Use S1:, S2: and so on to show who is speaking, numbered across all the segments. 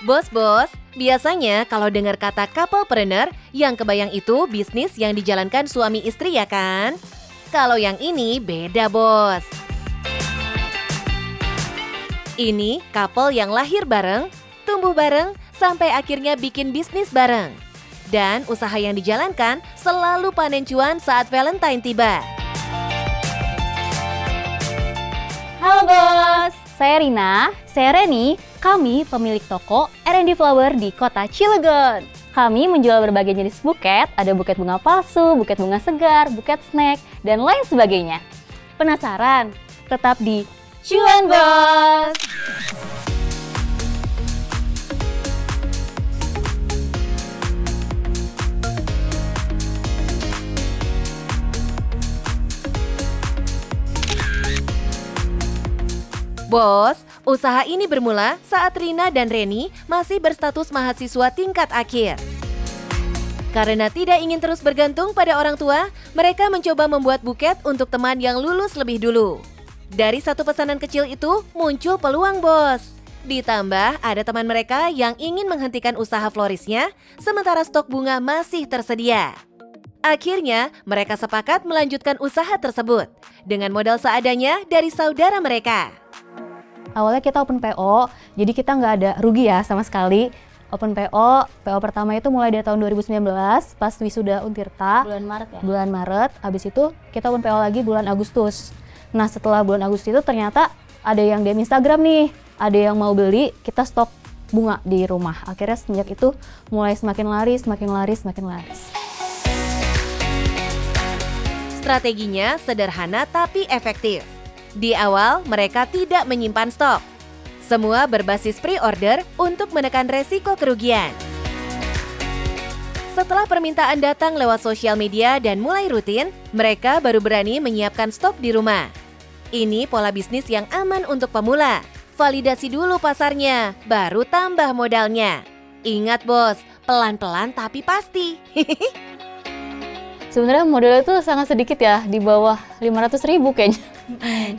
S1: Bos-bos, biasanya kalau dengar kata couplepreneur, yang kebayang itu bisnis yang dijalankan suami istri ya kan? Kalau yang ini beda bos. Ini couple yang lahir bareng, tumbuh bareng, sampai akhirnya bikin bisnis bareng. Dan usaha yang dijalankan selalu panen cuan saat Valentine tiba.
S2: Halo bos, saya Rina, saya Reni, kami pemilik toko R&D Flower di kota Cilegon. Kami menjual berbagai jenis buket, ada buket bunga palsu, buket bunga segar, buket snack, dan lain sebagainya. Penasaran? Tetap di Cuan Bos!
S1: Bos, usaha ini bermula saat Rina dan Reni masih berstatus mahasiswa tingkat akhir. Karena tidak ingin terus bergantung pada orang tua, mereka mencoba membuat buket untuk teman yang lulus lebih dulu. Dari satu pesanan kecil itu muncul peluang bos. Ditambah ada teman mereka yang ingin menghentikan usaha florisnya, sementara stok bunga masih tersedia. Akhirnya, mereka sepakat melanjutkan usaha tersebut dengan modal seadanya dari saudara mereka.
S2: Awalnya kita open PO, jadi kita nggak ada rugi ya sama sekali. Open PO pertama itu mulai dari tahun 2019, pas wisuda Untirta.
S3: Bulan Maret ya?
S2: Bulan Maret, habis itu kita open PO lagi bulan Agustus. Nah setelah bulan Agustus itu ternyata ada yang DM Instagram nih, ada yang mau beli, kita stok bunga di rumah. Akhirnya sejak itu mulai semakin laris.
S1: Strateginya sederhana tapi efektif. Di awal, mereka tidak menyimpan stok. Semua berbasis pre-order untuk menekan resiko kerugian. Setelah permintaan datang lewat sosial media dan mulai rutin, mereka baru berani menyiapkan stok di rumah. Ini pola bisnis yang aman untuk pemula. Validasi dulu pasarnya, baru tambah modalnya. Ingat bos, pelan-pelan tapi pasti.
S2: Sebenarnya modalnya tuh sangat sedikit ya, di bawah 500.000 kayaknya.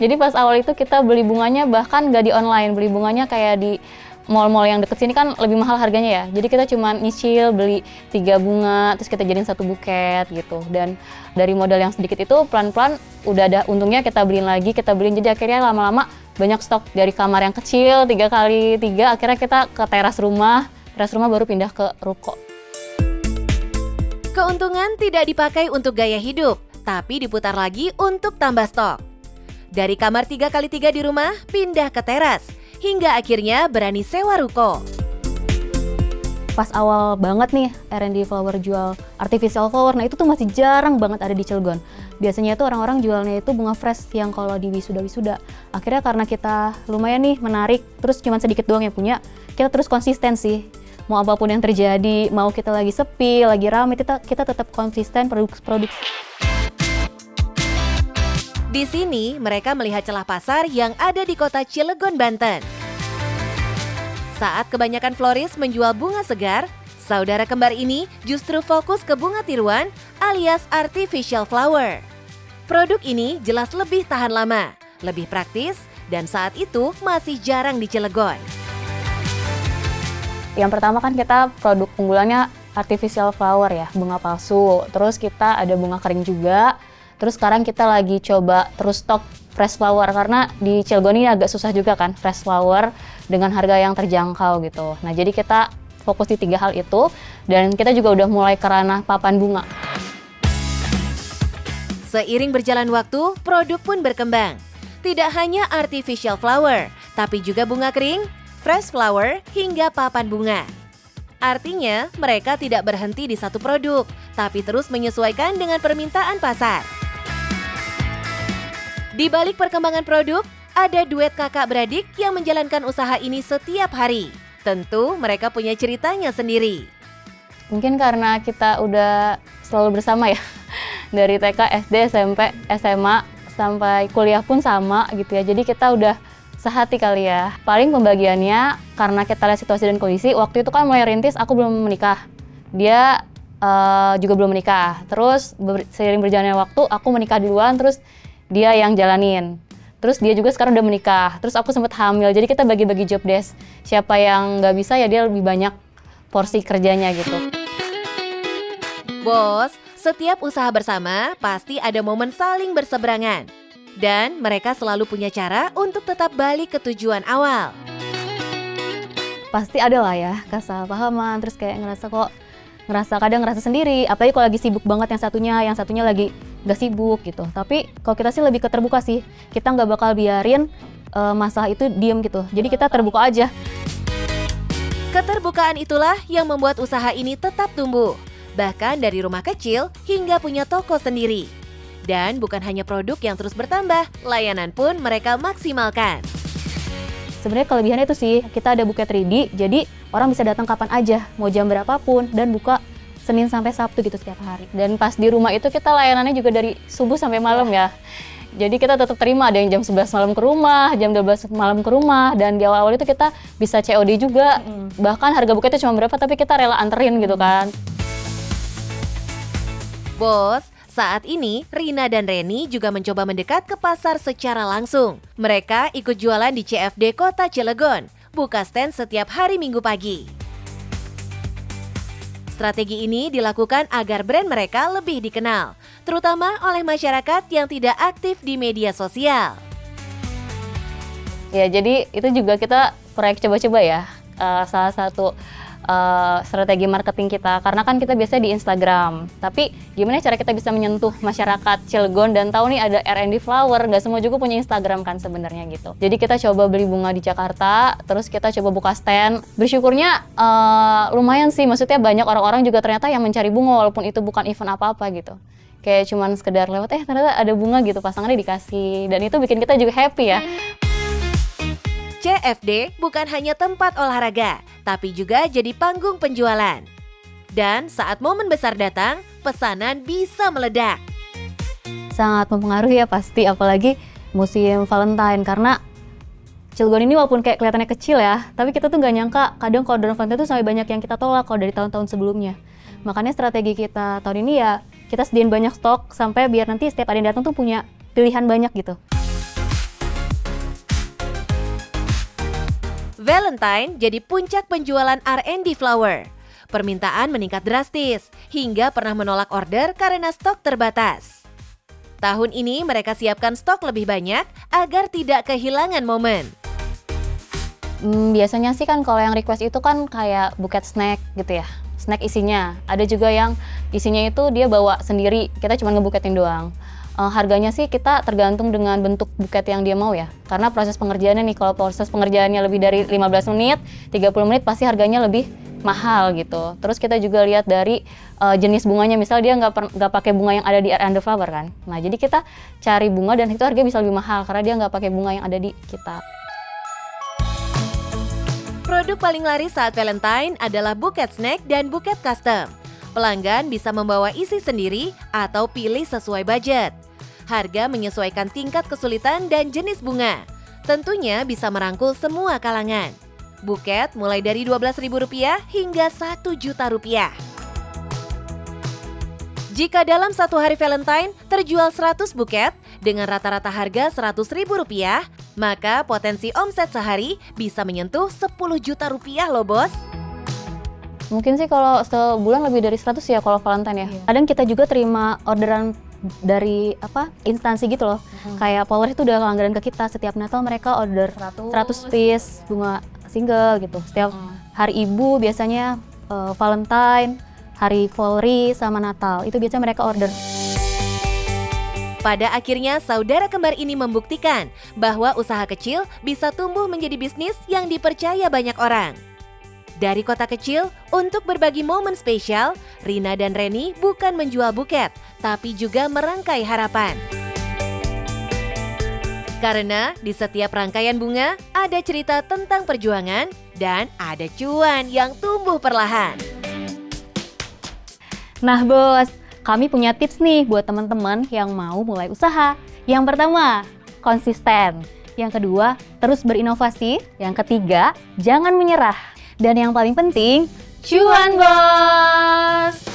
S2: Jadi pas awal itu kita beli bunganya bahkan nggak di online, beli bunganya kayak di mall-mall yang deket sini kan lebih mahal harganya ya. Jadi kita cuma nyicil beli 3 bunga, terus kita jadiin 1 buket gitu. Dan dari modal yang sedikit itu pelan-pelan udah ada untungnya, kita beliin lagi, jadi akhirnya lama-lama banyak stok dari kamar yang kecil 3x3, akhirnya kita ke teras rumah baru pindah ke ruko.
S1: Keuntungan tidak dipakai untuk gaya hidup, tapi diputar lagi untuk tambah stok. Dari kamar 3x3 di rumah, pindah ke teras, hingga akhirnya berani sewa ruko.
S2: Pas awal banget nih R&D Flower jual artificial flower, nah itu tuh masih jarang banget ada di Cilegon. Biasanya tuh orang-orang jualnya itu bunga fresh yang kalau di wisuda-wisuda. Akhirnya karena kita lumayan nih menarik, terus cuma sedikit doang yang punya, kita terus konsisten sih. Mau apapun yang terjadi, mau kita lagi sepi, lagi rame, kita tetap konsisten produksi.
S1: Di sini, mereka melihat celah pasar yang ada di kota Cilegon, Banten. Saat kebanyakan floris menjual bunga segar, saudara kembar ini justru fokus ke bunga tiruan alias artificial flower. Produk ini jelas lebih tahan lama, lebih praktis, dan saat itu masih jarang di Cilegon.
S2: Yang pertama kan kita produk unggulannya artificial flower ya, bunga palsu. Terus kita ada bunga kering juga. Terus sekarang kita lagi coba terus stok fresh flower karena di Cilegon ini agak susah juga kan fresh flower dengan harga yang terjangkau gitu. Nah jadi kita fokus di 3 hal itu dan kita juga udah mulai ke ranah papan bunga.
S1: Seiring berjalan waktu, produk pun berkembang. Tidak hanya artificial flower, tapi juga bunga kering, fresh flower, hingga papan bunga. Artinya, mereka tidak berhenti di satu produk, tapi terus menyesuaikan dengan permintaan pasar. Di balik perkembangan produk, ada duet kakak beradik yang menjalankan usaha ini setiap hari. Tentu mereka punya ceritanya sendiri.
S2: Mungkin karena kita udah selalu bersama ya, dari TK, SD, SMP, SMA, sampai kuliah pun sama gitu ya. Jadi kita udah sehati kali ya. Paling pembagiannya karena kita lihat situasi dan kondisi, waktu itu kan mulai rintis aku belum menikah. Dia juga belum menikah. Terus seiring berjalannya waktu aku menikah duluan, terus dia yang jalanin. Terus dia juga sekarang udah menikah. Terus aku sempat hamil. Jadi kita bagi-bagi job desk. Siapa yang nggak bisa ya dia lebih banyak porsi kerjanya gitu.
S1: Bos, setiap usaha bersama pasti ada momen saling berseberangan. Dan mereka selalu punya cara untuk tetap balik ke tujuan awal.
S2: Pasti ada lah ya kesalahpahaman, terus kayak kadang ngerasa sendiri, apalagi kalau lagi sibuk banget yang satunya lagi gak sibuk gitu. Tapi kalau kita sih lebih keterbuka sih, kita nggak bakal biarin masalah itu diem gitu, jadi kita terbuka aja.
S1: Keterbukaan itulah yang membuat usaha ini tetap tumbuh, bahkan dari rumah kecil hingga punya toko sendiri. Dan bukan hanya produk yang terus bertambah, layanan pun mereka maksimalkan.
S2: Sebenarnya kelebihannya itu sih, kita ada buket 3D, jadi orang bisa datang kapan aja, mau jam berapapun, dan buka Senin sampai Sabtu gitu setiap hari. Dan pas di rumah itu kita layanannya juga dari subuh sampai malam ya. Jadi kita tetap terima, ada yang jam 11 malam ke rumah, jam 12 malam ke rumah, dan di awal-awal itu kita bisa COD juga. Bahkan harga buketnya cuma berapa, tapi kita rela anterin gitu kan.
S1: Bos, saat ini Rina dan Reni juga mencoba mendekat ke pasar secara langsung. Mereka ikut jualan di CFD Kota Cilegon, buka stand setiap hari Minggu pagi. Strategi ini dilakukan agar brand mereka lebih dikenal, terutama oleh masyarakat yang tidak aktif di media sosial.
S2: Ya, jadi itu juga kita proyek coba-coba ya, salah satu strategi marketing kita, karena kan kita biasanya di Instagram, tapi gimana cara kita bisa menyentuh masyarakat Cilegon dan tahu nih ada R&D Flower, nggak semua juga punya Instagram kan sebenarnya gitu. Jadi kita coba beli bunga di Jakarta, terus kita coba buka stand. Bersyukurnya lumayan sih, maksudnya banyak orang-orang juga ternyata yang mencari bunga walaupun itu bukan event apa-apa gitu. Kayak cuman sekedar lewat, ternyata ada bunga gitu, pasangannya dikasih, dan itu bikin kita juga happy ya.
S1: CFD bukan hanya tempat olahraga, tapi juga jadi panggung penjualan. Dan saat momen besar datang, pesanan bisa meledak.
S2: Sangat mempengaruhi ya pasti, apalagi musim Valentine, karena Cilegon ini walaupun kayak kelihatannya kecil ya, tapi kita tuh nggak nyangka kadang kalau orderan Valentine tuh sampai banyak yang kita tolak kalau dari tahun-tahun sebelumnya. Makanya strategi kita tahun ini ya, kita sediain banyak stok sampai biar nanti setiap ada yang datang tuh punya pilihan banyak gitu.
S1: Valentine jadi puncak penjualan R&D Flower. Permintaan meningkat drastis, hingga pernah menolak order karena stok terbatas. Tahun ini mereka siapkan stok lebih banyak agar tidak kehilangan momen.
S2: Biasanya sih kan kalau yang request itu kan kayak buket snack gitu ya. Snack isinya. Ada juga yang isinya itu dia bawa sendiri, kita cuma ngebuketin doang. Harganya sih kita tergantung dengan bentuk buket yang dia mau ya. Karena proses pengerjaannya nih, kalau proses pengerjaannya lebih dari 15 menit, 30 menit pasti harganya lebih mahal gitu. Terus kita juga lihat dari jenis bunganya, misal dia nggak pakai bunga yang ada di R&D Flower kan. Nah jadi kita cari bunga dan itu harganya bisa lebih mahal karena dia nggak pakai bunga yang ada di kita.
S1: Produk paling laris saat Valentine adalah buket snack dan buket custom. Pelanggan bisa membawa isi sendiri atau pilih sesuai budget. Harga menyesuaikan tingkat kesulitan dan jenis bunga. Tentunya bisa merangkul semua kalangan. Buket mulai dari Rp12.000 hingga Rp1.000.000. Jika dalam satu hari Valentine terjual 100 buket dengan rata-rata harga Rp100.000, maka potensi omset sehari bisa menyentuh Rp10 juta loh bos.
S2: Mungkin sih kalau sebulan lebih dari 100 ya kalau Valentine ya. Kadang kita juga terima orderan dari instansi gitu loh. Kayak Power itu udah langganan ke kita, setiap Natal mereka order 100 piece bunga single gitu. Setiap hari ibu biasanya Valentine, hari Polri sama Natal, itu biasanya mereka order.
S1: Pada akhirnya saudara kembar ini membuktikan bahwa usaha kecil bisa tumbuh menjadi bisnis yang dipercaya banyak orang. Dari kota kecil, untuk berbagi momen spesial, Rina dan Reni bukan menjual buket, tapi juga merangkai harapan. Karena di setiap rangkaian bunga, ada cerita tentang perjuangan dan ada cuan yang tumbuh perlahan.
S2: Nah bos, kami punya tips nih buat teman-teman yang mau mulai usaha. Yang pertama, konsisten. Yang kedua, terus berinovasi. Yang ketiga, jangan menyerah. Dan yang paling penting, cuan bos!